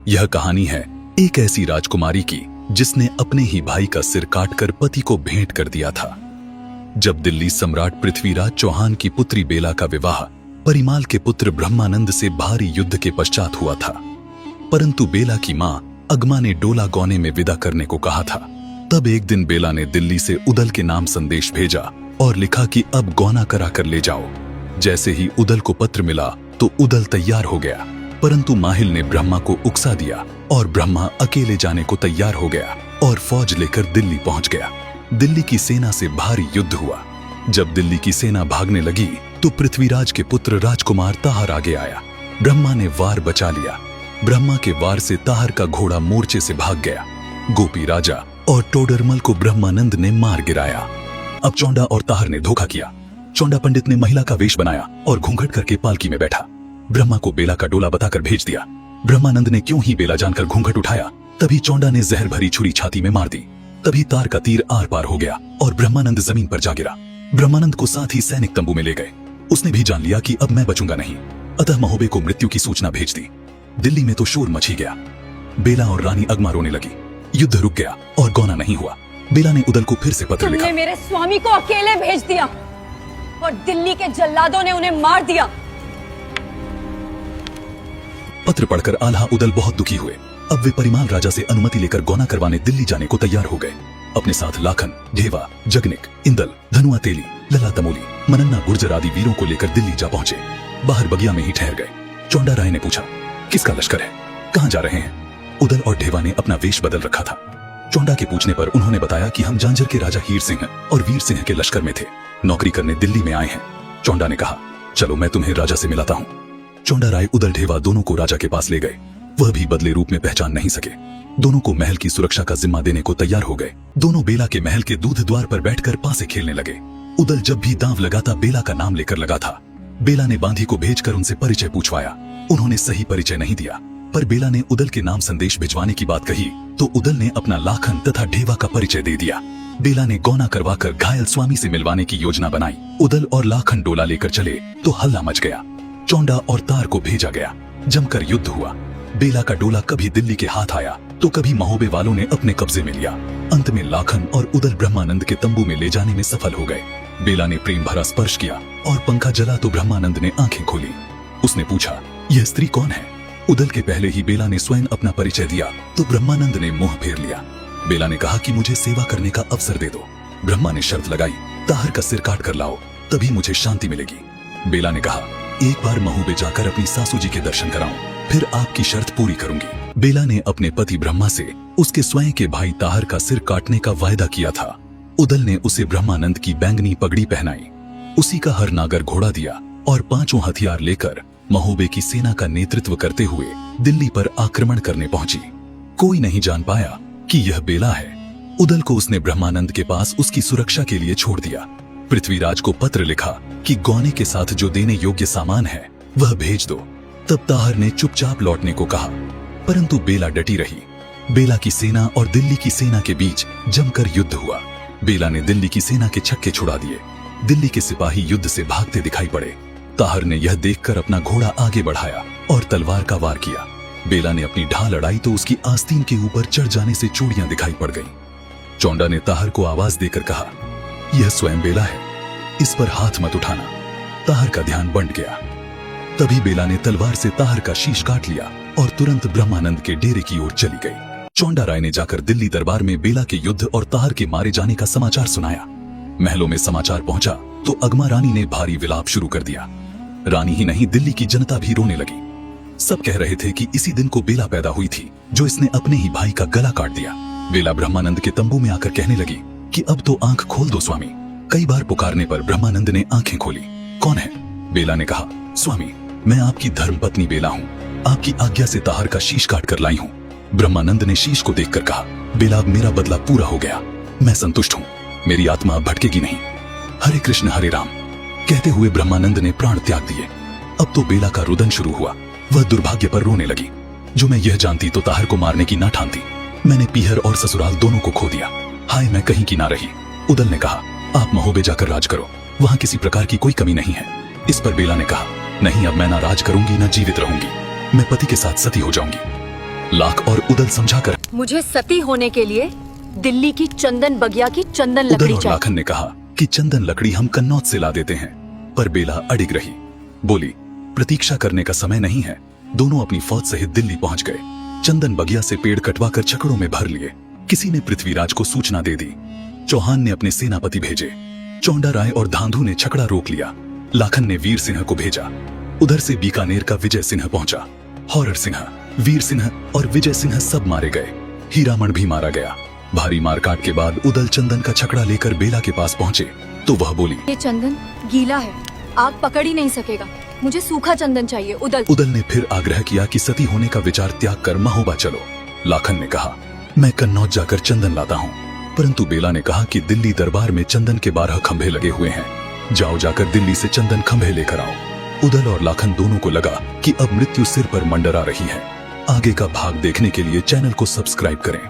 यह कहानी है एक ऐसी राजकुमारी की जिसने अपने ही भाई का सिर काटकर पति को भेंट कर दिया था। जब दिल्ली सम्राट पृथ्वीराज चौहान की पुत्री बेला का विवाह परिमाल के पुत्र ब्रह्मानंद से भारी युद्ध के पश्चात हुआ था, परंतु बेला की मां अगमा ने डोला गौने में विदा करने को कहा था। तब एक दिन बेला ने दिल्ली से उदल के नाम संदेश भेजा और लिखा कि अब गौना करा कर ले जाओ। जैसे ही उदल को पत्र मिला तो उदल तैयार हो गया, परंतु माहिल ने ब्रह्मा को उकसा दिया और ब्रह्मा अकेले जाने को तैयार हो गया और फौज लेकर दिल्ली पहुंच गया। दिल्ली की सेना से भारी युद्ध हुआ। जब दिल्ली की सेना भागने लगी तो पृथ्वीराज के पुत्र राजकुमार ताहर आगे आया। ब्रह्मा ने वार बचा लिया। ब्रह्मा के वार से ताहर का घोड़ा मोर्चे से भाग गया। गोपी राजा और टोडरमल को ब्रह्मानंद ने मार गिराया। अब चौंडा और ताहर ने धोखा किया। चौंडा पंडित ने महिला का वेश बनाया और घूंघट करके पालकी में बैठा। ब्रह्मा को बेला का डोला बताकर भेज दिया। ब्रह्मानंद ने क्यों ही बेला जानकर घूंघट उठाया, तभी चौंडा ने जहर भरी छुरी छाती में मार दी। तभी तार का तीर आर पार हो गया और ब्रह्मानंद जमीन पर जा गिरा। ब्रह्मानंद को साथ ही सैनिक तंबू में ले गए। उसने भी जान लिया कि अब मैं बचूंगा नहीं, अतः महोबे को मृत्यु की सूचना भेज दी। दिल्ली में तो शोर मची गया। बेला और रानी अगमा रोने लगी। युद्ध रुक गया और गौना नहीं हुआ। बेला ने उदल को फिर से पत्र लिखा। तुमने मेरे स्वामी को अकेले भेज दिया और दिल्ली के जल्लादों ने उन्हें मार दिया। पत्र पढ़कर आल्हा उदल बहुत दुखी हुए। अब वे परिमाल राजा से अनुमति लेकर गौना करवाने दिल्ली जाने को तैयार हो गए। अपने साथ लाखन, घेवा, जगनिक, इंदल, धनुआ तेली, लला तमोली, मनन्ना गुर्जर आदि वीरों को लेकर दिल्ली जा पहुंचे। बाहर बगिया में ही ठहर गए। चौंडा राय ने पूछा, किसका लश्कर है, कहां जा रहे हैं? उदल और ढेवा ने अपना वेश बदल रखा था। चौंडा के पूछने पर उन्होंने बताया कि हम जांजर के राजा हीर सिंह और वीर सिंह के लश्कर में थे, नौकरी करने दिल्ली में आए हैं। चौंडा ने कहा, चलो मैं तुम्हें राजा से मिलाता हूँ। चौंडा राय उदल ढेवा दोनों को राजा के पास ले गए। वह भी बदले रूप में पहचान नहीं सके। दोनों को महल की सुरक्षा का जिम्मा देने को तैयार हो गए। दोनों बेला के महल के दूध द्वार पर बैठकर पासे खेलने लगे। उदल जब भी दांव लगाता बेला का नाम लेकर लगा था। बेला ने बांधी को भेजकर उनसे परिचय पूछवाया। उन्होंने सही परिचय नहीं दिया, पर बेला ने उदल के नाम संदेश भिजवाने की बात कही तो उदल ने अपना लाखन तथा ढेवा का परिचय दे दिया। बेला ने गौना करवाकर घायल स्वामी से मिलवाने की योजना बनाई। उदल और लाखन डोला लेकर चले तो हल्ला मच गया। चौंडा और तार को भेजा गया। जमकर युद्ध हुआ। बेला का डोला कभी दिल्ली के हाथ आया तो कभी महोबे वालों ने अपने कब्जे में लिया। अंत में लाखन और उदल ब्रह्मानंद के तंबू में ले जाने में सफल हो गए। बेला ने प्रेम भरा स्पर्श किया और पंखा जला तो ब्रह्मानंद ने आंखें खोली। उसने पूछा, यह स्त्री कौन है? उदल के पहले ही बेला ने स्वयं अपना परिचय दिया तो ब्रह्मानंद ने मुंह फेर लिया। बेला ने कहा कि मुझे सेवा करने का अवसर दे दो। ब्रह्मा ने शर्त लगाई, ताहर का सिर काट कर लाओ, तभी मुझे शांति मिलेगी। बेला ने कहा, एक बार महोबे जाकर अपनी सासू जी के दर्शन कराऊं, फिर आपकी शर्त पूरी करूंगी। बेला ने अपने पति ब्रह्मा से उसके स्वयं के भाई ताहर का सिर काटने का वायदा किया था। उदल ने उसे ब्रह्मानंद की बैंगनी पगड़ी पहनाई, उसी का हर नागर घोड़ा दिया और 5 हथियार लेकर महोबे की सेना का नेतृत्व करते हुए दिल्ली पर आक्रमण करने पहुंची। कोई नहीं जान पाया कि यह बेला है। उदल को उसने ब्रह्मानंद के पास उसकी सुरक्षा के लिए छोड़ दिया। पृथ्वीराज को पत्र लिखा कि गौने के साथ जो देने योग्य सामान है वह भेज दो। तब ताहर ने चुपचाप लौटने को कहा, परंतु बेला डटी रही। बेला की सेना और दिल्ली की सेना के बीच जमकर युद्ध हुआ। बेला ने दिल्ली की सेना के छक्के छुड़ा दिए। दिल्ली के सिपाही युद्ध से भागते दिखाई पड़े। ताहर ने यह देखकर अपना घोड़ा आगे बढ़ाया और तलवार का वार किया। बेला ने अपनी ढाल अड़ाई तो उसकी आस्तीन के ऊपर चढ़ जाने से चूड़ियां दिखाई पड़ गईं। चौंडा ने ताहर को आवाज देकर कहा, यह स्वयं बेला है, इस पर हाथ मत उठाना। ताहर का ध्यान बंट गया। तभी बेला ने तलवार से ताहर का शीश काट लिया और तुरंत ब्रह्मानंद के डेरे की ओर चली गई। चौंडा राय ने जाकर दिल्ली दरबार में बेला के युद्ध और ताहर के मारे जाने का समाचार सुनाया। महलों में समाचार पहुंचा तो अगमा रानी ने भारी विलाप शुरू कर दिया। रानी ही नहीं, दिल्ली की जनता भी रोने लगी। सब कह रहे थे कि इसी दिन को बेला पैदा हुई थी जो इसने अपने ही भाई का गला काट दिया। बेला ब्रह्मानंद के तंबू में आकर कहने लगी कि अब तो आंख खोल दो स्वामी। कई बार पुकारने पर ब्रह्मानंद ने आंखें खोली। कौन है? बेला ने कहा, स्वामी मैं आपकी धर्मपत्नी बेला हूँ, आपकी आज्ञा से ताहर का शीश काट कर लाई हूँ। ब्रह्मानंद ने शीश को देखकर कहा, बेला अब मेरा बदला पूरा हो गया, मैं संतुष्ट हूँ, मेरी आत्मा अब भटकेगी नहीं। हरे कृष्ण हरे राम कहते हुए ब्रह्मानंद ने प्राण त्याग दिए। अब तो बेला का रुदन शुरू हुआ। वह दुर्भाग्य पर रोने लगी। जो मैं यह जानती तो ताहर को मारने की ना ठानती। मैंने पीहर और ससुराल दोनों को खो दिया। हाय मैं कहीं की ना रही। उदल ने कहा, आप महोबे जाकर राज करो, वहां किसी प्रकार की कोई कमी नहीं है। इस पर बेला ने कहा, नहीं अब मैं ना राज करूंगी ना जीवित रहूंगी, मैं पति के साथ सती हो जाऊंगी। लाख और उदल समझाकर मुझे सती होने के लिए दिल्ली की चंदन बगिया की चंदन उदल लकड़ी और चाहिए। लाखन ने कहा कि चंदन लकड़ी हम कन्नौज से ला देते हैं, पर बेला अड़िग रही। बोली, प्रतीक्षा करने का समय नहीं है। दोनों अपनी फौज सहित दिल्ली पहुंच गए। चंदन बगिया से पेड़ कटवाकर छकड़ों में भर लिए। किसी ने पृथ्वीराज को सूचना दे दी। चौहान ने अपने सेनापति भेजे। चौंडा राय और धांधु ने छकड़ा रोक लिया। लाखन ने वीर सिंह को भेजा। उधर से बीकानेर का विजय सिंह पहुंचा। हौरर सिंह, वीर सिंह और विजय सिंह सब मारे गए। हीरामण भी मारा गया। भारी मारकाट के बाद उदल चंदन का छकड़ा लेकर बेला के पास पहुंचे तो वह बोली, ये चंदन गीला है, आग पकड़ ही नहीं सकेगा। मुझे सूखा चंदन चाहिए। उदल ने फिर आग्रह किया कि सती होने का विचार त्याग कर महोबा चलो। लाखन ने कहा, मैं कन्नौज जाकर चंदन लाता हूँ। परंतु बेला ने कहा कि दिल्ली दरबार में चंदन के 12 खंभे लगे हुए हैं। जाओ जाकर दिल्ली से चंदन खंभे लेकर आओ। उदल और लाखन दोनों को लगा कि अब मृत्यु सिर पर मंडरा रही है। आगे का भाग देखने के लिए चैनल को सब्सक्राइब करें।